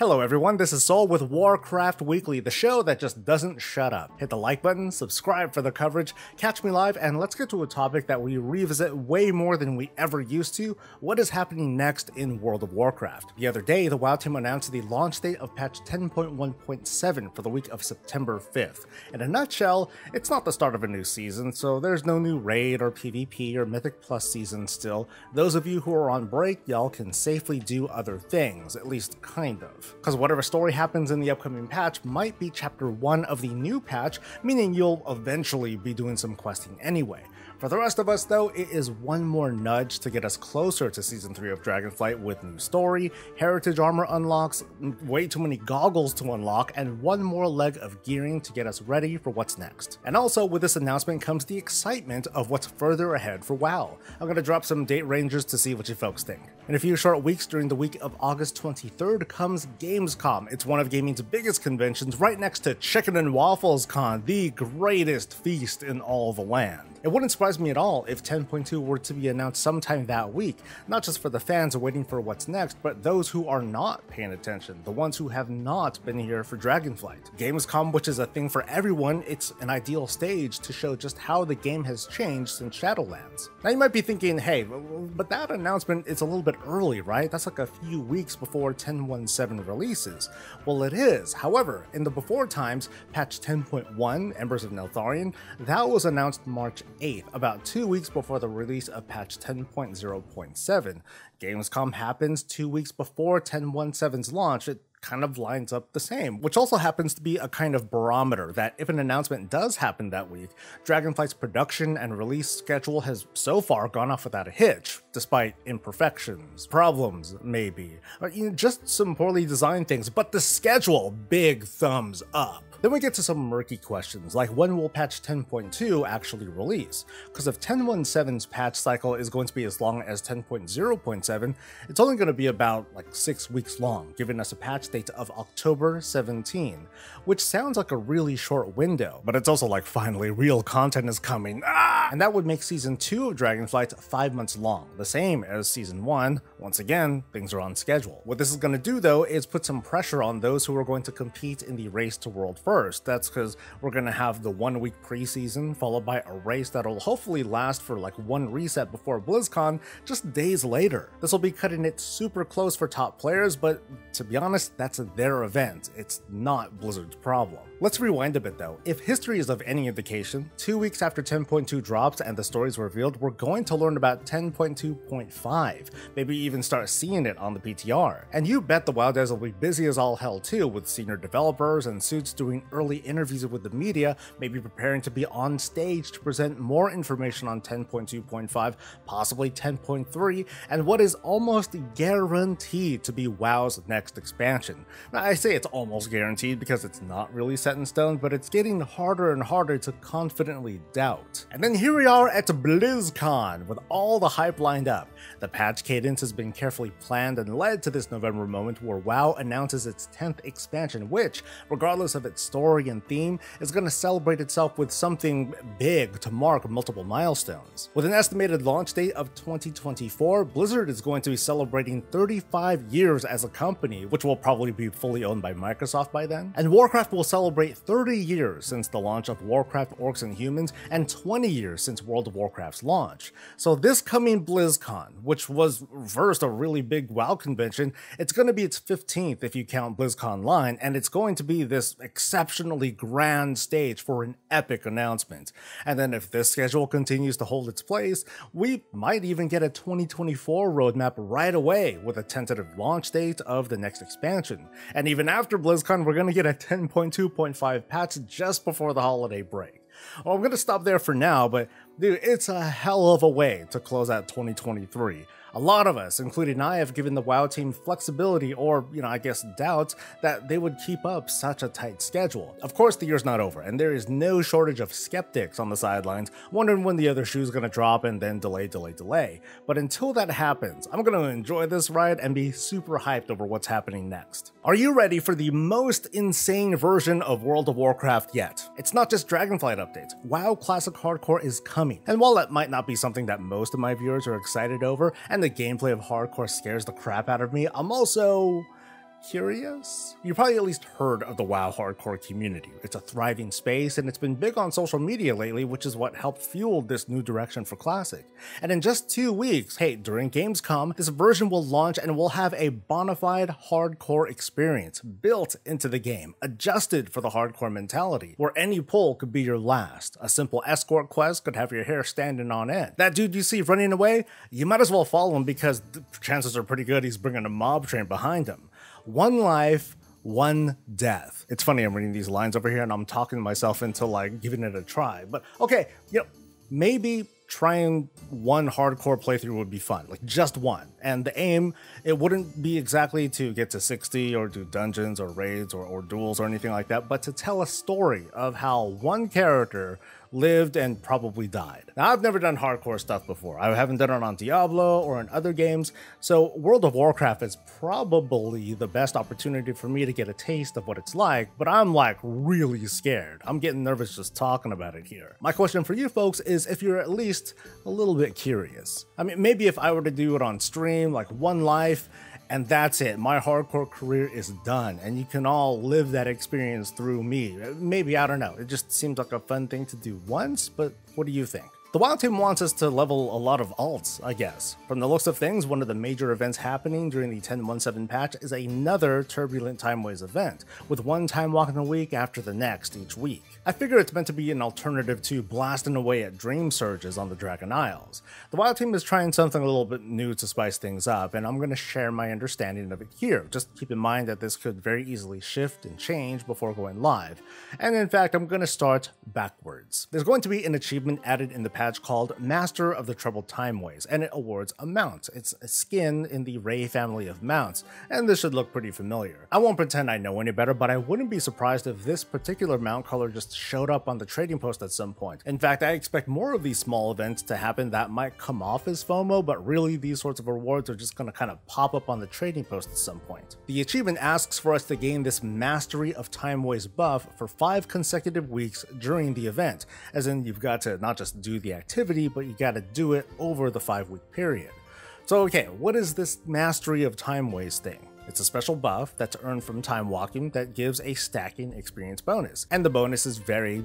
Hello everyone, this is Soul with Warcraft Weekly, the show that just doesn't shut up. Hit the like button, subscribe for the coverage, catch me live, and let's get to a topic that we revisit way more than we ever used to: what is happening next in World of Warcraft. The other day, the WoW team announced the launch date of patch 10.1.7 for the week of September 5th. In a nutshell, it's not the start of a new season, so there's no new raid or PvP or Mythic Plus season still. Those of you who are on break, y'all can safely do other things, at least kind of. Because whatever story happens in the upcoming patch might be chapter 1 of the new patch, meaning you'll eventually be doing some questing anyway. For the rest of us though, it is one more nudge to get us closer to Season 3 of Dragonflight with new story, heritage armor unlocks, way too many goggles to unlock, and one more leg of gearing to get us ready for what's next. And also with this announcement comes the excitement of what's further ahead for WoW. I'm gonna drop some date ranges to see what you folks think. In a few short weeks during the week of August 23rd comes Gamescom. It's one of gaming's biggest conventions, right next to Chicken and Waffles Con, the greatest feast in all the land. It wouldn't surprise me at all if 10.2 were to be announced sometime that week, not just for the fans waiting for what's next, but those who are not paying attention, the ones who have not been here for Dragonflight. Gamescom, which is a thing for everyone, it's an ideal stage to show just how the game has changed since Shadowlands. Now you might be thinking, hey, but that announcement is a little bit early, right? That's like a few weeks before 10.1.7 releases. Well, it is. However, in the before times, patch 10.1, Embers of Neltharion, that was announced March 8th, about 2 weeks before the release of patch 10.0.7. Gamescom happens 2 weeks before 10.1.7's launch. It kind of lines up the same, which also happens to be a kind of barometer that if an announcement does happen that week, Dragonflight's production and release schedule has so far gone off without a hitch, despite imperfections, problems maybe, or just some poorly designed things, but the schedule, big thumbs up. Then we get to some murky questions, like when will patch 10.2 actually release? Because if 10.1.7's patch cycle is going to be as long as 10.0.7, it's only going to be about like 6 weeks long, giving us a patch date of October 17, which sounds like a really short window, but it's also like finally real content is coming. And that would make Season 2 of Dragonflight 5 months long, the same as Season 1. Once again, things are on schedule. What this is going to do though is put some pressure on those who are going to compete in the race to World first. That's because we're going to have the 1 week preseason followed by a race that'll hopefully last for like one reset before BlizzCon just days later. This will be cutting it super close for top players, but to be honest, that's their event. It's not Blizzard's problem. Let's rewind a bit though. If history is of any indication, 2 weeks after 10.2 drops and the stories revealed, we're going to learn about 10.2.5, maybe even start seeing it on the PTR. And you bet the WoW devs will be busy as all hell too, with senior developers and suits doing early interviews with the media, maybe preparing to be on stage to present more information on 10.2.5, possibly 10.3, and what is almost guaranteed to be WoW's next expansion. Now, I say it's almost guaranteed because it's not really set in stone, but it's getting harder and harder to confidently doubt. And then here we are at BlizzCon with all the hype lined up. The patch cadence has been carefully planned and led to this November moment where WoW announces its 10th expansion, which, regardless of its story and theme, is going to celebrate itself with something big to mark multiple milestones. With an estimated launch date of 2024, Blizzard is going to be celebrating 35 years as a company, which will probably be fully owned by Microsoft by then. And Warcraft will celebrate 30 years since the launch of Warcraft Orcs and Humans, and 20 years since World of Warcraft's launch. So this coming BlizzCon, which was first a really big WoW convention, it's going to be its 15th if you count BlizzConline, and it's going to be this exceptionally grand stage for an epic announcement. And then if this schedule continues to hold its place, we might even get a 2024 roadmap right away with a tentative launch date of the next expansion. And even after BlizzCon, we're going to get a 10.2.5 patch just before the holiday break. Well, I'm going to stop there for now, but dude, it's a hell of a way to close out 2023. A lot of us, including I, have given the WoW team flexibility or, I guess doubts that they would keep up such a tight schedule. Of course, the year's not over, and there is no shortage of skeptics on the sidelines wondering when the other shoe's gonna drop and then delay. But until that happens, I'm gonna enjoy this ride and be super hyped over what's happening next. Are you ready for the most insane version of World of Warcraft yet? It's not just Dragonflight updates. WoW Classic Hardcore is coming, and while that might not be something that most of my viewers are excited over, and the gameplay of Hardcore scares the crap out of me, I'm also curious? You probably at least heard of the WoW hardcore community. It's a thriving space and it's been big on social media lately, which is what helped fuel this new direction for Classic. And in just 2 weeks, hey, during Gamescom, this version will launch and will have a bona fide hardcore experience built into the game, adjusted for the hardcore mentality, where any pull could be your last. A simple escort quest could have your hair standing on end. That dude you see running away, you might as well follow him because the chances are pretty good he's bringing a mob train behind him. One life, one death. It's funny, I'm reading these lines over here and I'm talking myself into like giving it a try. But okay, maybe trying one hardcore playthrough would be fun, like just one. And the aim, it wouldn't be exactly to get to 60 or do dungeons or raids or duels or anything like that, but to tell a story of how one character lived and probably died. Now, I've never done hardcore stuff before. I haven't done it on Diablo or in other games, so World of Warcraft is probably the best opportunity for me to get a taste of what it's like, but I'm like really scared. I'm getting nervous just talking about it here. My question for you folks is if you're at least a little bit curious. I mean, maybe if I were to do it on stream, like one life, and that's it. My hardcore career is done, and you can all live that experience through me. Maybe, I don't know. It just seems like a fun thing to do once, but what do you think? The WoW team wants us to level a lot of alts, I guess. From the looks of things, one of the major events happening during the 10.17 patch is another Turbulent Timeways event, with one time walking a week after the next each week. I figure it's meant to be an alternative to blasting away at dream surges on the Dragon Isles. The WoW team is trying something a little bit new to spice things up, and I'm going to share my understanding of it here. Just keep in mind that this could very easily shift and change before going live. And in fact, I'm going to start backwards. There's going to be an achievement added in the patch called Master of the Turbulent Timeways, and it awards a mount. It's a skin in the Ray family of mounts, and this should look pretty familiar. I won't pretend I know any better, but I wouldn't be surprised if this particular mount color just showed up on the trading post at some point. In fact, I expect more of these small events to happen that might come off as FOMO, but really these sorts of rewards are just going to kind of pop up on the trading post at some point. The achievement asks for us to gain this Mastery of Timeways buff for 5 consecutive weeks during the event, as in you've got to not just do the activity, but you gotta do it over the 5-week period. So okay, what is this Mastery of Timeways thing? It's a special buff that's earned from time walking that gives a stacking experience bonus, and the bonus is very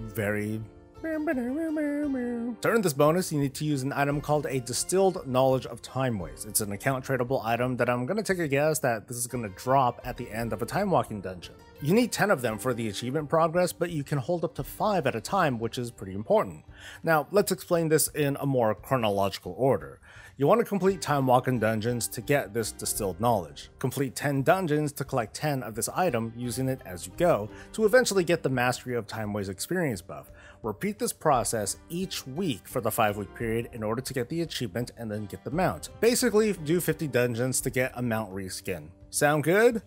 to earn this bonus, you need to use an item called a Distilled Knowledge of Timeways. It's an account tradable item that I'm going to take a guess that this is going to drop at the end of a time walking dungeon. You need 10 of them for the achievement progress, but you can hold up to 5 at a time, which is pretty important. Now, let's explain this in a more chronological order. You want to complete time walking dungeons to get this distilled knowledge. Complete 10 dungeons to collect 10 of this item using it as you go to eventually get the Mastery of Timeways experience buff. Repeat this process each week for the 5-week period in order to get the achievement and then get the mount. Basically, do 50 dungeons to get a mount reskin. Sound good?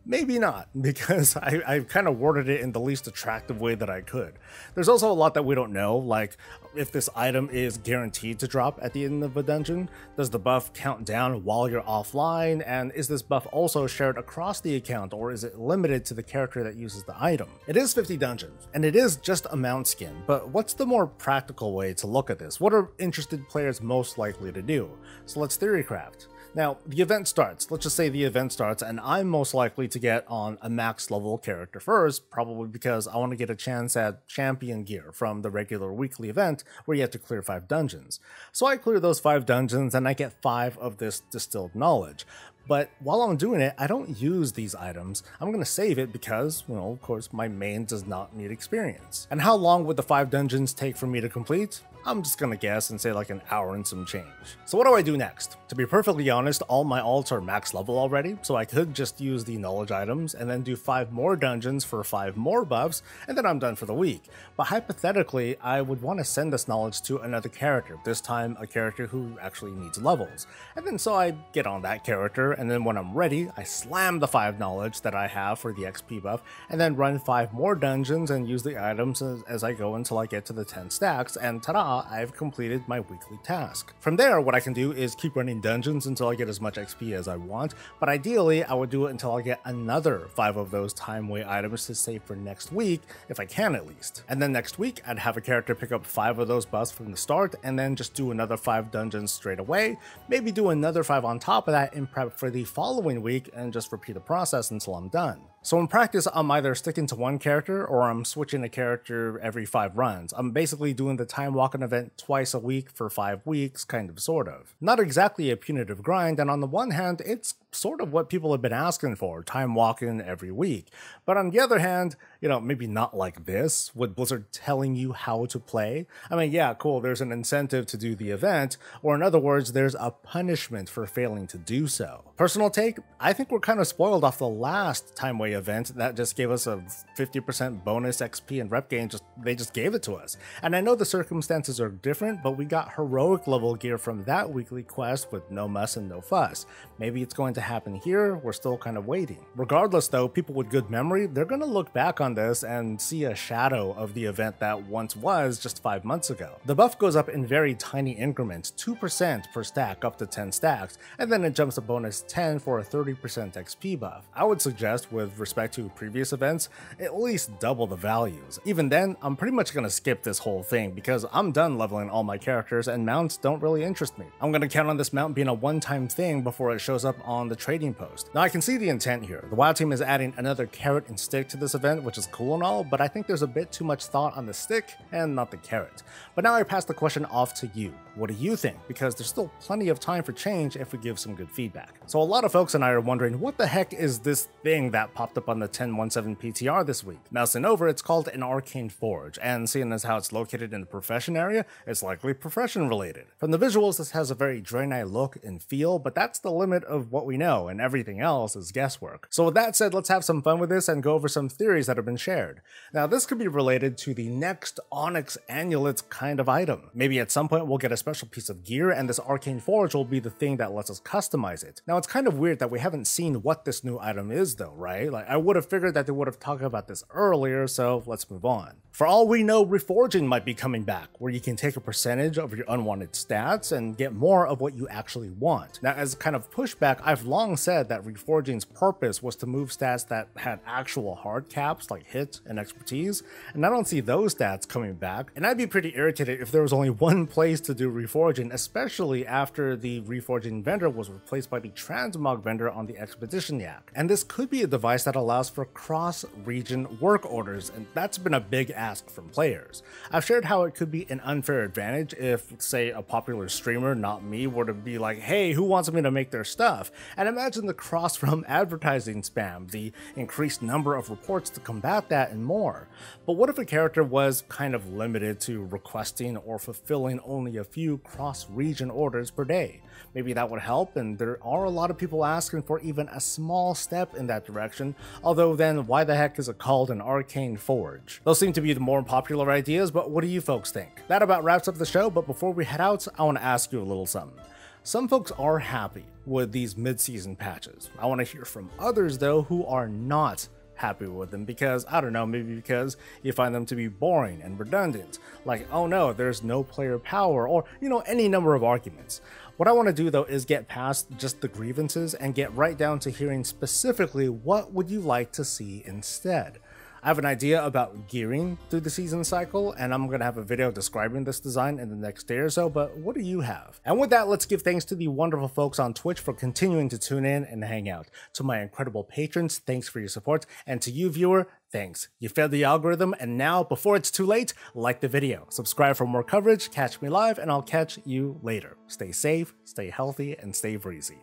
Maybe not, because I kind of worded it in the least attractive way that I could. There's also a lot that we don't know, like if this item is guaranteed to drop at the end of a dungeon, does the buff count down while you're offline, and is this buff also shared across the account, or is it limited to the character that uses the item? It is 50 dungeons, and it is just a mount skin, but what's the more practical way to look at this? What are interested players most likely to do? So let's theorycraft. Now, the event starts. Let's just say the event starts and I'm most likely to get on a max level character first, probably because I want to get a chance at champion gear from the regular weekly event where you have to clear 5 dungeons. So I clear those 5 dungeons and I get 5 of this distilled knowledge. But while I'm doing it, I don't use these items. I'm going to save it because, well, of course, my main does not need experience. And how long would the 5 dungeons take for me to complete? I'm just gonna guess and say like an hour and some change. So what do I do next? To be perfectly honest, all my alts are max level already, so I could just use the knowledge items and then do 5 more dungeons for 5 more buffs, and then I'm done for the week. But hypothetically, I would want to send this knowledge to another character, this time a character who actually needs levels. And then so I get on that character, and then when I'm ready, I slam the 5 knowledge that I have for the XP buff, and then run 5 more dungeons and use the items as I go until I get to the 10 stacks, and ta-da! I've completed my weekly task. From there, what I can do is keep running dungeons until I get as much XP as I want, but ideally I would do it until I get another 5 of those Timeway items to save for next week, if I can at least. And then next week, I'd have a character pick up 5 of those buffs from the start, and then just do another 5 dungeons straight away, maybe do another 5 on top of that in prep for the following week and just repeat the process until I'm done. So in practice, I'm either sticking to one character or I'm switching a character every 5 runs. I'm basically doing the time walking event twice a week for 5 weeks, kind of sort of. Not exactly a punitive grind, and on the one hand, it's sort of what people have been asking for, time walking every week. But on the other hand, you know, maybe not like this, with Blizzard telling you how to play. I mean, yeah, cool, there's an incentive to do the event, or in other words, there's a punishment for failing to do so. Personal take, I think we're kind of spoiled off the last Timeway event that just gave us a 50% bonus XP and rep gain, they just gave it to us. And I know the circumstances are different, but we got heroic level gear from that weekly quest with no muss and no fuss. Maybe it's going to happen here, we're still kind of waiting. Regardless though, people with good memory, they're going to look back on this and see a shadow of the event that once was just 5 months ago. The buff goes up in very tiny increments, 2% per stack up to 10 stacks, and then it jumps a bonus 10 for a 30% XP buff. I would suggest, with respect to previous events, at least double the values. Even then, I'm pretty much going to skip this whole thing because I'm done leveling all my characters and mounts don't really interest me. I'm going to count on this mount being a one-time thing before it shows up on the trading post. Now I can see the intent here. The WoW team is adding another carrot and stick to this event, which is cool and all, but I think there's a bit too much thought on the stick and not the carrot. But now I pass the question off to you. What do you think? Because there's still plenty of time for change if we give some good feedback. So a lot of folks and I are wondering, what the heck is this thing that popped up on the 10.17 PTR this week? Mousing over, it's called an Arcane Forge, and seeing as how it's located in the profession area, it's likely profession related. From the visuals, this has a very Draenei look and feel, but that's the limit of what we know, and everything else is guesswork. So with that said, let's have some fun with this and go over some theories that have been shared. Now this could be related to the next Onyx Amulet kind of item. Maybe at some point we'll get a special piece of gear and this Arcane Forge will be the thing that lets us customize it. Now it's kind of weird that we haven't seen what this new item is though, right? Like I would have figured that they would have talked about this earlier, so let's move on. For all we know, reforging might be coming back, where you can take a percentage of your unwanted stats and get more of what you actually want. Now as kind of pushback, I've long said that reforging's purpose was to move stats that had actual hard caps like hit and expertise, and I don't see those stats coming back, and I'd be pretty irritated if there was only one place to do reforging, especially after the reforging vendor was replaced by the transmog vendor on the Expedition Yak. And this could be a device that allows for cross-region work orders, and that's been a big ask from players. I've shared how it could be an unfair advantage if, say, a popular streamer, not me, were to be like, hey, who wants me to make their stuff? And imagine the cross-realm advertising spam, the increased number of reports to combat that, and more. But what if a character was kind of limited to requesting or fulfilling only a few cross-region orders per day? Maybe that would help, and there are a lot of people asking for even a small step in that direction, although then why the heck is it called an Arcane Forge? Those seem to be the more popular ideas, but what do you folks think? That about wraps up the show, but before we head out, I want to ask you a little something. Some folks are happy with these mid-season patches. I want to hear from others though who are not happy with them because, I don't know, maybe because you find them to be boring and redundant, like, oh no, there's no player power, or, you know, any number of arguments. What I want to do though is get past just the grievances and get right down to hearing specifically what would you like to see instead. I have an idea about gearing through the season cycle, and I'm going to have a video describing this design in the next day or so, but what do you have? And with that, let's give thanks to the wonderful folks on Twitch for continuing to tune in and hang out. To my incredible patrons, thanks for your support, and to you viewer, thanks. You fed the algorithm, and now, before it's too late, like the video, subscribe for more coverage, catch me live, and I'll catch you later. Stay safe, stay healthy, and stay breezy.